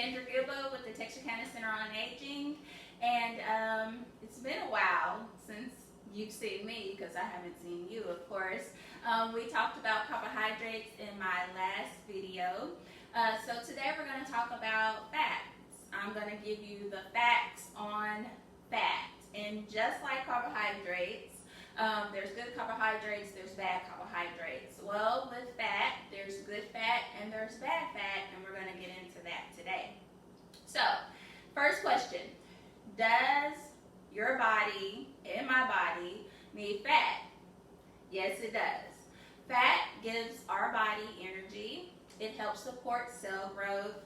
Sandra Gilbo with the Texarkana Center on Aging, and it's been a while since you've seen me because I haven't seen you, of course. We talked about carbohydrates in my last video, so today we're going to talk about fats. I'm going to give you the facts on fat, and just like carbohydrates, there's good carbohydrates, there's bad carbohydrates. Well, with fat, there's good fat and there's bad fat, and we're going to get into that today. So, first question, does your body and my body need fat? Yes, it does. Fat gives our body energy. It helps support cell growth,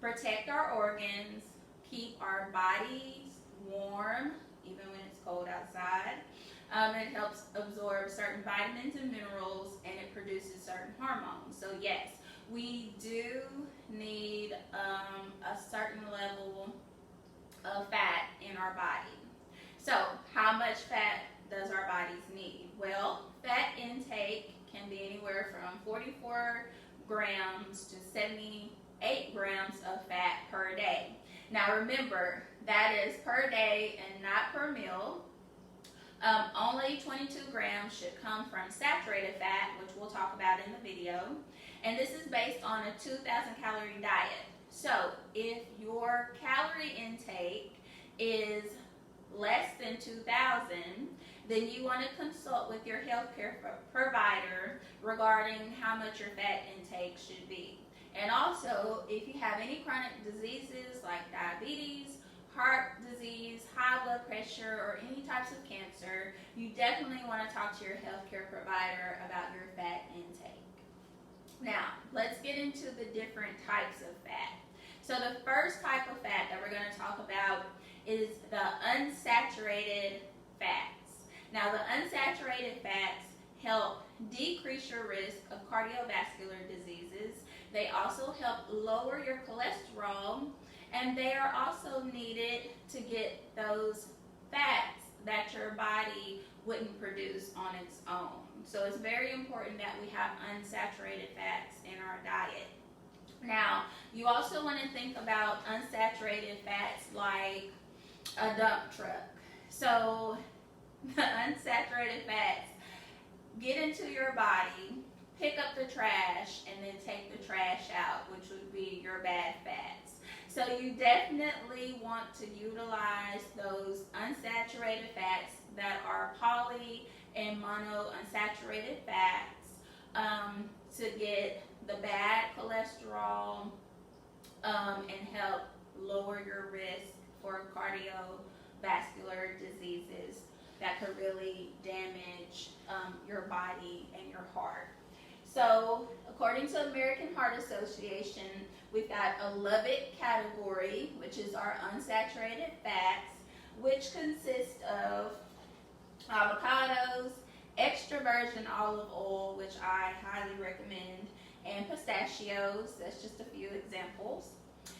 protect our organs, keep our bodies warm, even when it's cold outside. It helps absorb certain vitamins and minerals, and it produces certain hormones. So yes, we do need a certain level of fat in our body. So how much fat does our bodies need? Well, fat intake can be anywhere from 44 grams to 78 grams of fat per day. Now remember, that is per day and not per meal. Only 22 grams should come from saturated fat, which we'll talk about in the video. And this is based on a 2,000 calorie diet. So if your calorie intake is less than 2,000, then you want to consult with your healthcare provider regarding how much your fat intake should be. And also, if you have any chronic diseases like diabetes, heart disease, high blood pressure, or any types of cancer, you definitely want to talk to your healthcare provider about your fat intake. Now, let's get into the different types of fat. So the first type of fat that we're going to talk about is the unsaturated fats. Now, the unsaturated fats help decrease your risk of cardiovascular diseases. They also help lower your cholesterol, and they are also needed to get those fats that your body wouldn't produce on its own. So it's very important that we have unsaturated fats in our diet. Now, you also want to think about unsaturated fats like a dump truck. So the unsaturated fats get into your body, pick up the trash, and then take the trash out, which would be your bad fats. So you definitely want to utilize those unsaturated fats that are poly and monounsaturated fats to get the bad cholesterol and help lower your risk for cardiovascular diseases that could really damage your body and your heart. So, according to American Heart Association, we've got a love it category, which is our unsaturated fats, which consist of avocados, extra virgin olive oil, which I highly recommend, and pistachios. That's just a few examples.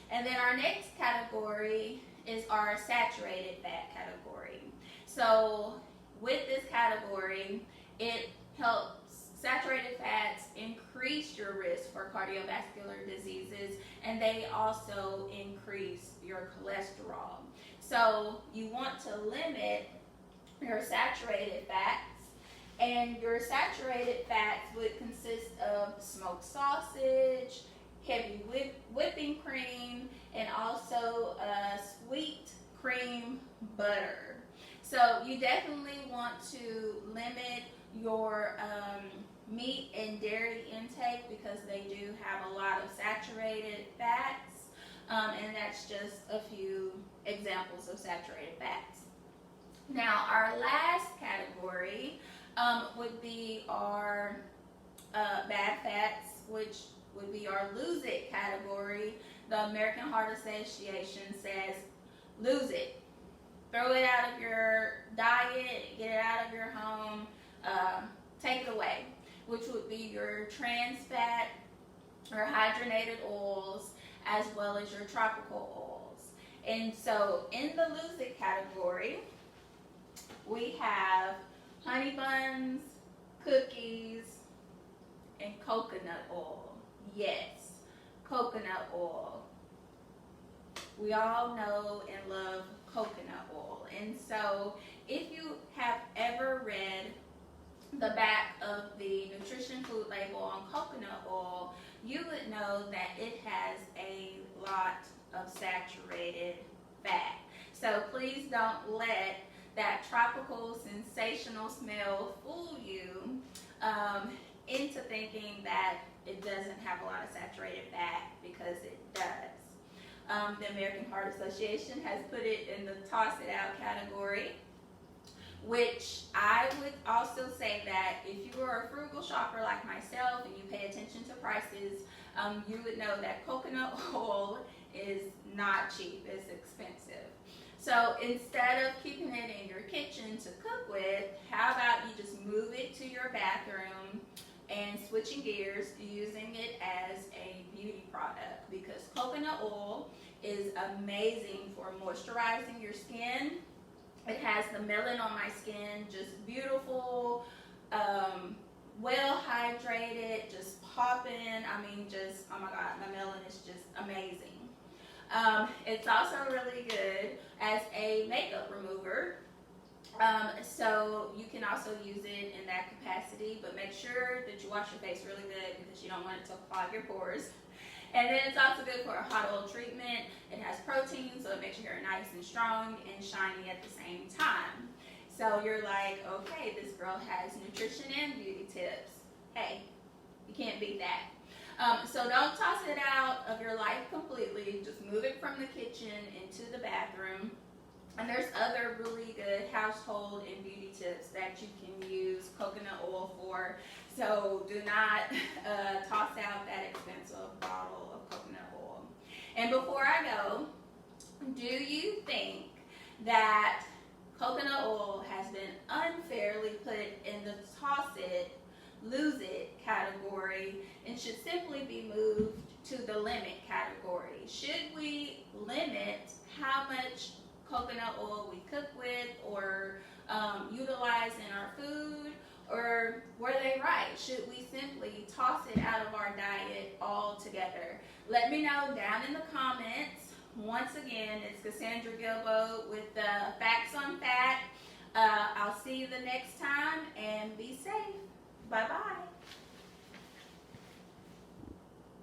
And then our next category is our saturated fat category. So with this category, it helps saturated fats increase your risk for cardiovascular diseases, and they also increase your cholesterol. So you want to limit your saturated fats, and your saturated fats would consist of smoked sausage, heavy whipping cream, and also sweet cream butter. So you definitely want to limit your meat and dairy intake because they do have a lot of saturated fats, and that's just a few examples of saturated fats. Now, our last category would be our bad fats, which would be our lose it category. The American Heart Association says lose it. Throw it out of your diet, get it out of your home, take it away, which would be your trans fat or hydrogenated oils, as well as your tropical oils. And so in the lose it category, we have honey buns, cookies, and coconut oil. Yes, coconut oil. we all know and love coconut oil. And so if you have ever read the back of the nutrition food label on coconut oil, you would know that it has a lot of saturated fat. So please don't let that tropical sensational smell fool you into thinking that it doesn't have a lot of saturated fat, because it does. The American Heart Association has put it in the toss it out category, which I would also say that if you are a frugal shopper like myself and you pay attention to prices, you would know that coconut oil is not cheap, it's expensive. So instead of keeping it in your kitchen to cook with, how about you just move it to your bathroom and switching gears, using it as a beauty product, because coconut oil is amazing for moisturizing your skin. It has the melon on my skin, just beautiful, well hydrated, just popping. I mean, just, oh my God, my melon is just amazing. It's also really good as a makeup remover. So you can also use it in that capacity, but make sure that you wash your face really good, because you don't want it to clog your pores. And then it's also good for a hot oil treatment. It has protein, so it makes your hair nice and strong and shiny at the same time. So you're like, okay, this girl has nutrition and beauty tips. Hey, you can't beat that. So don't toss it out of your life completely. Just move it from the kitchen into the bathroom. And there's other really good household and beauty tips that you can use coconut oil for. So do not toss out that expensive bottle of coconut oil. And before I go, do you think that coconut oil has been unfairly put in the toss it, lose it category and should simply be moved to the limit category? Should we limit how much coconut oil we cook with or utilize in our food? Or were they right? Should we simply toss it out of our diet altogether? Let me know down in the comments. Once again, it's Cassandra Gilbo with the Facts on Fat. I'll see you the next time, and be safe. Bye-bye.